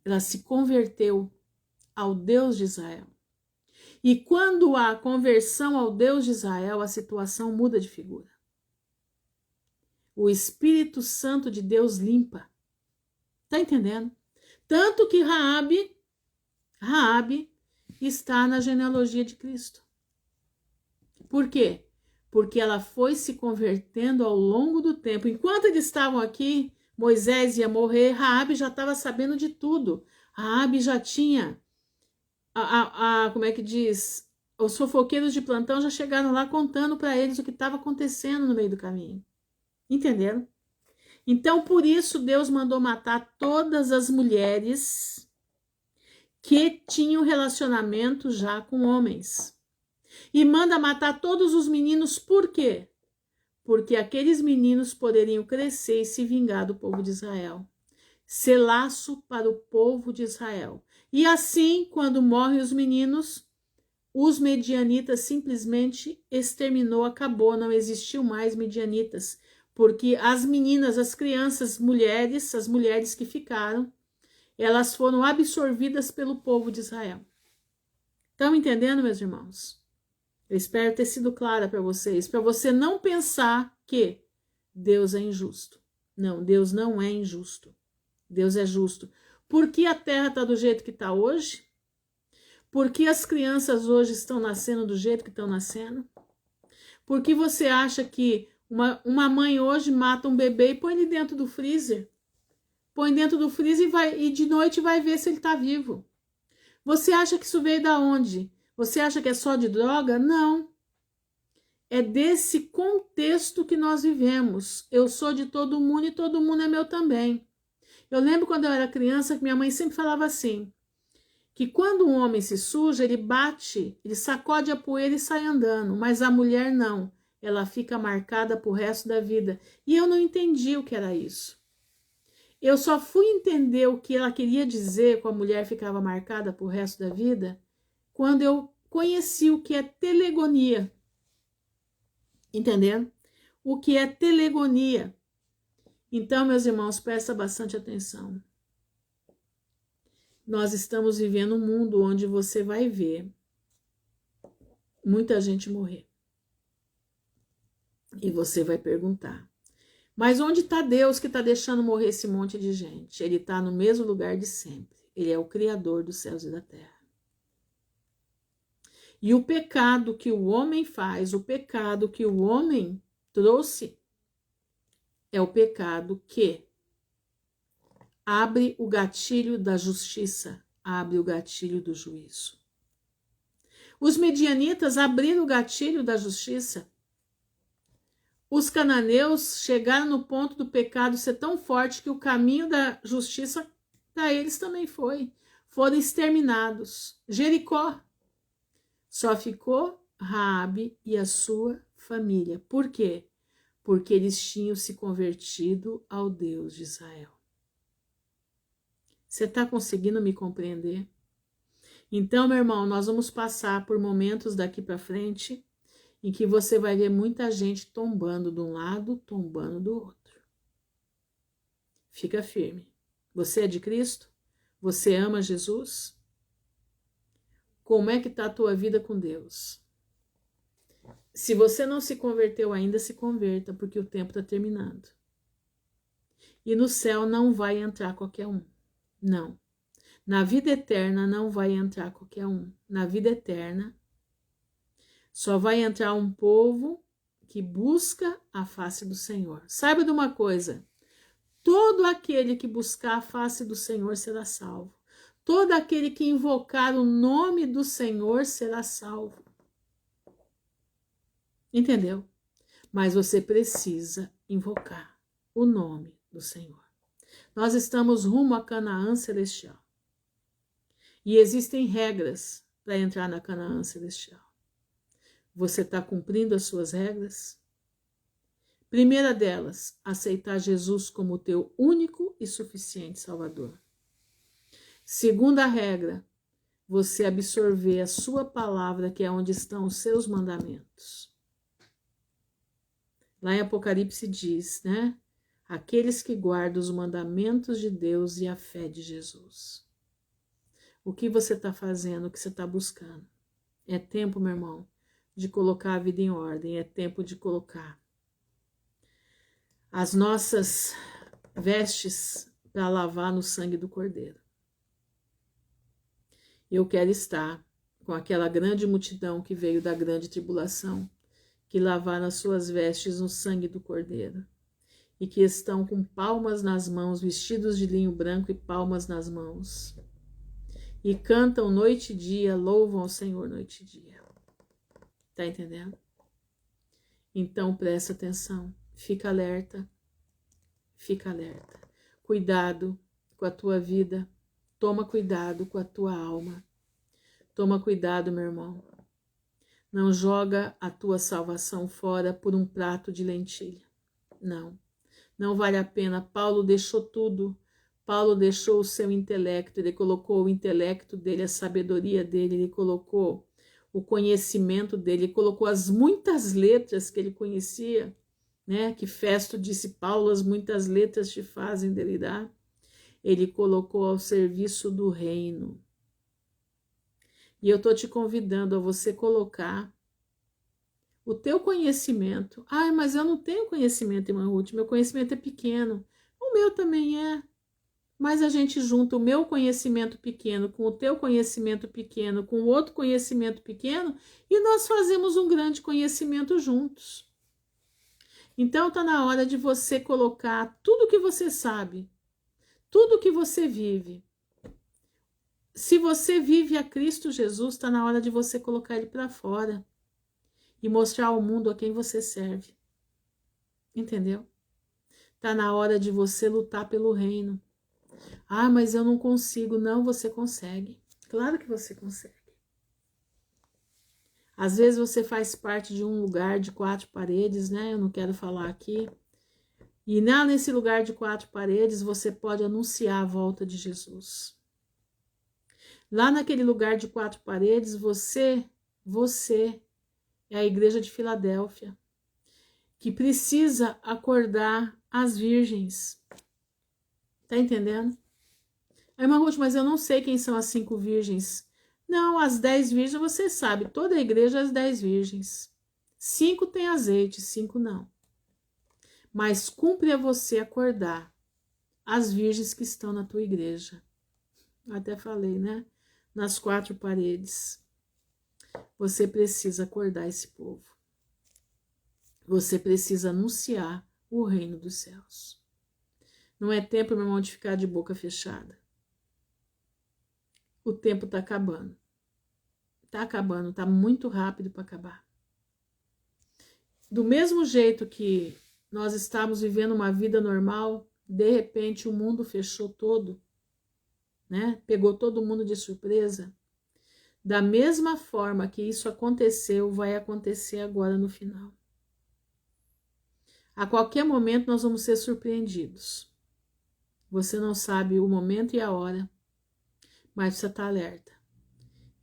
ela se converteu ao Deus de Israel. E quando há conversão ao Deus de Israel, a situação muda de figura. O Espírito Santo de Deus limpa. Tá entendendo? Tanto que Raabe está na genealogia de Cristo. Por quê? Porque ela foi se convertendo ao longo do tempo. Enquanto eles estavam aqui, Moisés ia morrer, Raabe já estava sabendo de tudo. Raabe já tinha, como é que diz? Os fofoqueiros de plantão já chegaram lá contando para eles o que estava acontecendo no meio do caminho. Entenderam? Então, por isso, Deus mandou matar todas as mulheres que tinham relacionamento já com homens. E manda matar todos os meninos, por quê? Porque aqueles meninos poderiam crescer e se vingar do povo de Israel. Ser laço para o povo de Israel. E assim, quando morrem os meninos, os medianitas simplesmente exterminou, acabou, não existiu mais medianitas. Porque as meninas, as crianças, as mulheres que ficaram, elas foram absorvidas pelo povo de Israel. Estão entendendo, meus irmãos? Eu espero ter sido clara para vocês, para você não pensar que Deus é injusto. Não, Deus não é injusto. Deus é justo. Por que a terra está do jeito que está hoje? Por que as crianças hoje estão nascendo do jeito que estão nascendo? Por que você acha que uma mãe hoje mata um bebê e põe ele dentro do freezer? Põe dentro do freezer e de noite vai ver se ele está vivo. Você acha que isso veio da onde? Você acha que é só de droga? Não. É desse contexto que nós vivemos. Eu sou de todo mundo e todo mundo é meu também. Eu lembro quando eu era criança que minha mãe sempre falava assim, que quando um homem se suja, ele bate, ele sacode a poeira e sai andando, mas a mulher não. Ela fica marcada pro resto da vida. E eu não entendi o que era isso. Eu só fui entender o que ela queria dizer com a mulher ficava marcada pro resto da vida quando eu conheci o que é telegonia. Entendendo? O que é telegonia. Então, meus irmãos, presta bastante atenção. Nós estamos vivendo um mundo onde você vai ver muita gente morrer. E você vai perguntar, mas onde está Deus que está deixando morrer esse monte de gente? Ele está no mesmo lugar de sempre. Ele é o Criador dos céus e da terra. E o pecado que o homem faz, o pecado que o homem trouxe, é o pecado que abre o gatilho da justiça, abre o gatilho do juízo. Os medianitas abriram o gatilho da justiça. Os cananeus chegaram no ponto do pecado ser tão forte que o caminho da justiça para eles também foi. Foram exterminados. Jericó só ficou Raabe e a sua família. Por quê? Porque eles tinham se convertido ao Deus de Israel. Você está conseguindo me compreender? Então, meu irmão, nós vamos passar por momentos daqui para frente em que você vai ver muita gente tombando de um lado, tombando do outro. Fica firme. Você é de Cristo? Você ama Jesus? Como é que está a tua vida com Deus? Se você não se converteu ainda, se converta, porque o tempo está terminando. E no céu não vai entrar qualquer um. Não. Na vida eterna não vai entrar qualquer um. Na vida eterna só vai entrar um povo que busca a face do Senhor. Saiba de uma coisa, todo aquele que buscar a face do Senhor será salvo. Todo aquele que invocar o nome do Senhor será salvo. Entendeu? Mas você precisa invocar o nome do Senhor. Nós estamos rumo a Canaã celestial. E existem regras para entrar na Canaã celestial. Você está cumprindo as suas regras? Primeira delas, aceitar Jesus como teu único e suficiente Salvador. Segunda regra, você absorver a sua palavra, que é onde estão os seus mandamentos. Lá em Apocalipse diz, né? Aqueles que guardam os mandamentos de Deus e a fé de Jesus. O que você está fazendo, o que você está buscando? É tempo, meu irmão, de colocar a vida em ordem, é tempo de colocar as nossas vestes para lavar no sangue do Cordeiro. Eu quero estar com aquela grande multidão que veio da grande tribulação, que lavaram as suas vestes no sangue do Cordeiro, e que estão com palmas nas mãos, vestidos de linho branco e palmas nas mãos, e cantam noite e dia, louvam ao Senhor noite e dia. Tá entendendo? Então presta atenção, fica alerta, fica alerta. Cuidado com a tua vida, toma cuidado com a tua alma. Toma cuidado, meu irmão. Não joga a tua salvação fora por um prato de lentilha. Não, não vale a pena. Paulo deixou tudo. Paulo deixou o seu intelecto, ele colocou o intelecto dele, a sabedoria dele, ele colocou o conhecimento dele, colocou as muitas letras que ele conhecia, né? Que Festo disse, Paulo, as muitas letras te fazem delirar. Ele colocou ao serviço do reino. E eu estou te convidando a você colocar o teu conhecimento. Ah, mas eu não tenho conhecimento, irmã Ruth, meu conhecimento é pequeno. O meu também é. Mas a gente junta o meu conhecimento pequeno com o teu conhecimento pequeno, com o outro conhecimento pequeno, e nós fazemos um grande conhecimento juntos. Então está na hora de você colocar tudo que você sabe, tudo que você vive. Se você vive a Cristo Jesus, está na hora de você colocar ele para fora e mostrar ao mundo a quem você serve. Entendeu? Está na hora de você lutar pelo reino. Ah, mas eu não consigo. Não, você consegue. Claro que você consegue. Às vezes você faz parte de um lugar de 4 paredes, né? Eu não quero falar aqui. E nesse lugar de 4 paredes, você pode anunciar a volta de Jesus. Lá naquele lugar de 4 paredes, você é a igreja de Filadélfia, que precisa acordar as virgens. Tá entendendo? Aí, irmã Ruth, mas eu não sei quem são as 5 virgens. Não, as 10 virgens você sabe. Toda a igreja é as 10 virgens. 5 tem azeite, 5 não. Mas cumpre a você acordar as virgens que estão na tua igreja. Até falei, né? Nas 4 paredes. Você precisa acordar esse povo. Você precisa anunciar o reino dos céus. Não é tempo, meu irmão, de ficar de boca fechada. O tempo está acabando. Está acabando, está muito rápido para acabar. Do mesmo jeito que nós estamos vivendo uma vida normal, de repente o mundo fechou todo, né? Pegou todo mundo de surpresa. Da mesma forma que isso aconteceu, vai acontecer agora no final. A qualquer momento nós vamos ser surpreendidos. Você não sabe o momento e a hora, mas você está alerta.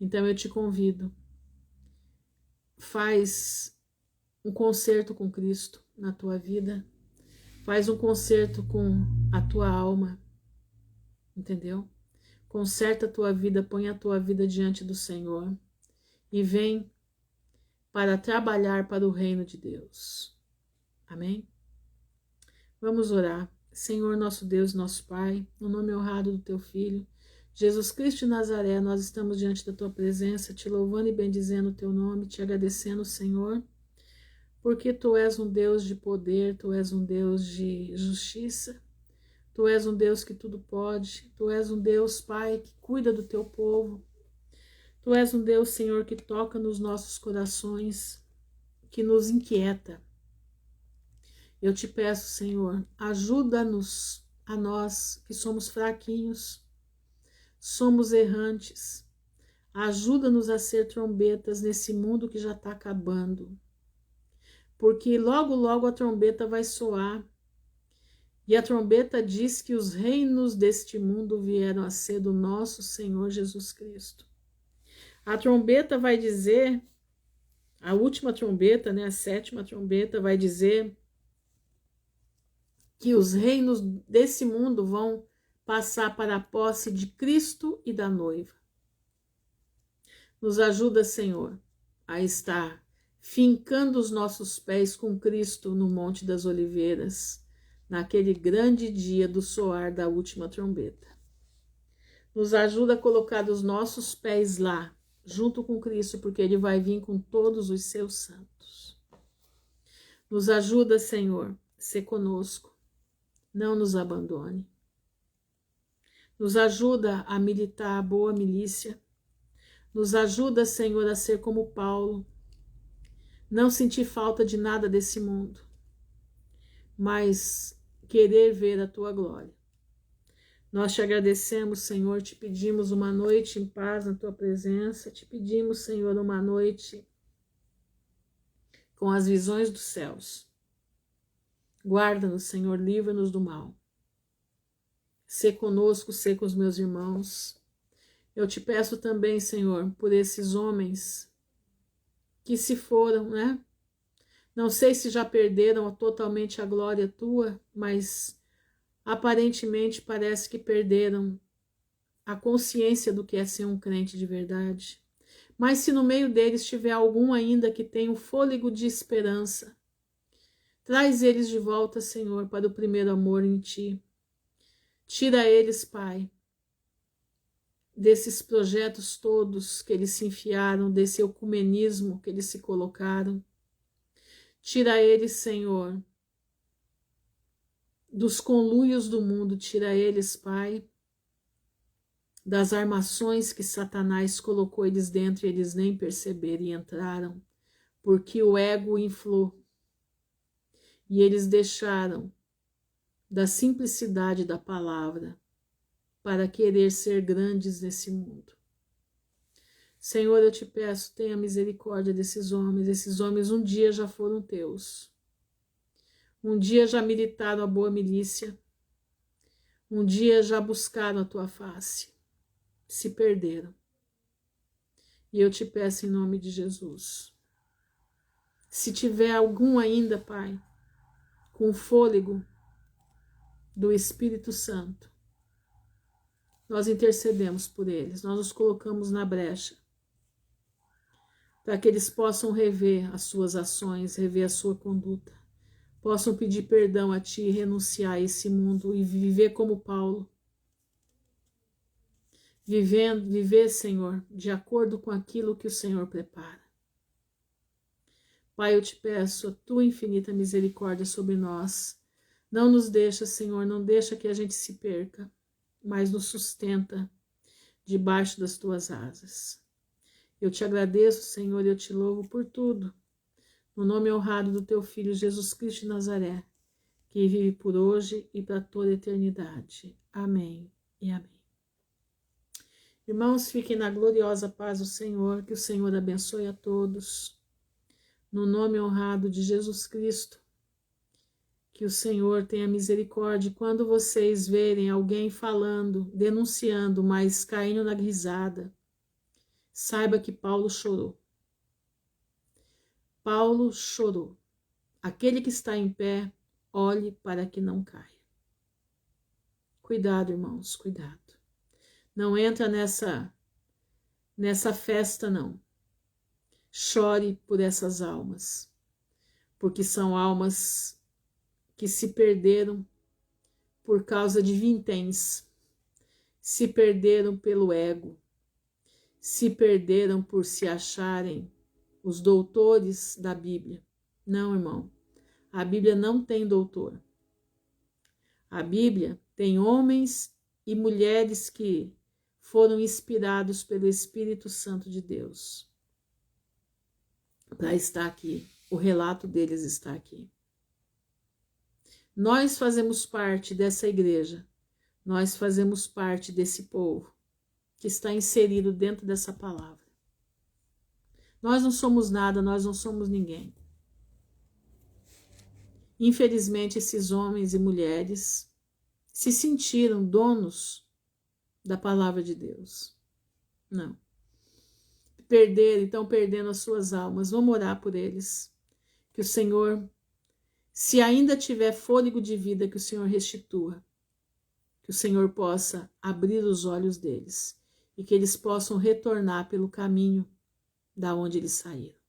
Então eu te convido, faz um concerto com Cristo na tua vida, faz um concerto com a tua alma, entendeu? Conserta a tua vida, põe a tua vida diante do Senhor e vem para trabalhar para o reino de Deus. Amém? Vamos orar. Senhor, nosso Deus, nosso Pai, no nome honrado do teu Filho, Jesus Cristo de Nazaré, nós estamos diante da tua presença, te louvando e bendizendo o teu nome, te agradecendo, Senhor, porque tu és um Deus de poder, tu és um Deus de justiça, tu és um Deus que tudo pode, tu és um Deus, Pai, que cuida do teu povo, tu és um Deus, Senhor, que toca nos nossos corações, que nos inquieta. Eu te peço, Senhor, ajuda-nos, a nós que somos fraquinhos, somos errantes, ajuda-nos a ser trombetas nesse mundo que já está acabando, porque logo, logo a trombeta vai soar, e a trombeta diz que os reinos deste mundo vieram a ser do nosso Senhor Jesus Cristo. A trombeta vai dizer, a última trombeta, né, a 7ª trombeta vai dizer que os reinos desse mundo vão passar para a posse de Cristo e da noiva. Nos ajuda, Senhor, a estar fincando os nossos pés com Cristo no Monte das Oliveiras, naquele grande dia do soar da última trombeta. Nos ajuda a colocar os nossos pés lá, junto com Cristo, porque Ele vai vir com todos os seus santos. Nos ajuda, Senhor, ser conosco. Não nos abandone. Nos ajuda a militar a boa milícia. Nos ajuda, Senhor, a ser como Paulo. Não sentir falta de nada desse mundo, mas querer ver a tua glória. Nós te agradecemos, Senhor, te pedimos uma noite em paz na tua presença. Te pedimos, Senhor, uma noite com as visões dos céus. Guarda-nos, Senhor, livra-nos do mal. Sê conosco, sê com os meus irmãos. Eu te peço também, Senhor, por esses homens que se foram, né? Não sei se já perderam totalmente a glória tua, mas aparentemente parece que perderam a consciência do que é ser um crente de verdade. Mas se no meio deles tiver algum ainda que tenha o fôlego de esperança, traz eles de volta, Senhor, para o primeiro amor em Ti. Tira eles, Pai, desses projetos todos que eles se enfiaram, desse ecumenismo que eles se colocaram. Tira eles, Senhor, dos conluios do mundo. Tira eles, Pai, das armações que Satanás colocou eles dentro e eles nem perceberam e entraram, porque o ego inflou. E eles deixaram da simplicidade da palavra para querer ser grandes nesse mundo. Senhor, eu te peço, tenha misericórdia desses homens. Esses homens um dia já foram teus. Um dia já militaram a boa milícia. Um dia já buscaram a tua face. Se perderam. E eu te peço em nome de Jesus. Se tiver algum ainda, Pai, com o fôlego do Espírito Santo, nós intercedemos por eles, nós os colocamos na brecha, para que eles possam rever as suas ações, rever a sua conduta, possam pedir perdão a Ti, renunciar a esse mundo e viver como Paulo, viver, Senhor, de acordo com aquilo que o Senhor prepara. Pai, eu te peço a Tua infinita misericórdia sobre nós. Não nos deixa, Senhor, não deixa que a gente se perca, mas nos sustenta debaixo das Tuas asas. Eu te agradeço, Senhor, e eu te louvo por tudo. No nome honrado do Teu Filho, Jesus Cristo de Nazaré, que vive por hoje e para toda a eternidade. Amém e amém. Irmãos, fiquem na gloriosa paz do Senhor, que o Senhor abençoe a todos. No nome honrado de Jesus Cristo, que o Senhor tenha misericórdia. Quando vocês verem alguém falando, denunciando, mas caindo na risada, saiba que Paulo chorou. Paulo chorou. Aquele que está em pé, olhe para que não caia. Cuidado, irmãos, cuidado. Não entra nessa festa, não. Chore por essas almas, porque são almas que se perderam por causa de vinténs, se perderam pelo ego, se perderam por se acharem os doutores da Bíblia. Não, irmão, a Bíblia não tem doutor. A Bíblia tem homens e mulheres que foram inspirados pelo Espírito Santo de Deus para estar aqui. O relato deles está aqui. Nós fazemos parte dessa igreja, nós fazemos parte desse povo que está inserido dentro dessa palavra. Nós não somos nada, nós não somos ninguém. Infelizmente, esses homens e mulheres se sentiram donos da palavra de Deus. Não. Estão perdendo as suas almas. Vamos orar por eles. Que o Senhor, se ainda tiver fôlego de vida, que o Senhor restitua. Que o Senhor possa abrir os olhos deles e que eles possam retornar pelo caminho da onde eles saíram.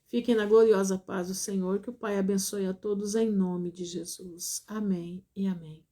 Fiquem na gloriosa paz do Senhor, que o Pai abençoe a todos em nome de Jesus. Amém e amém.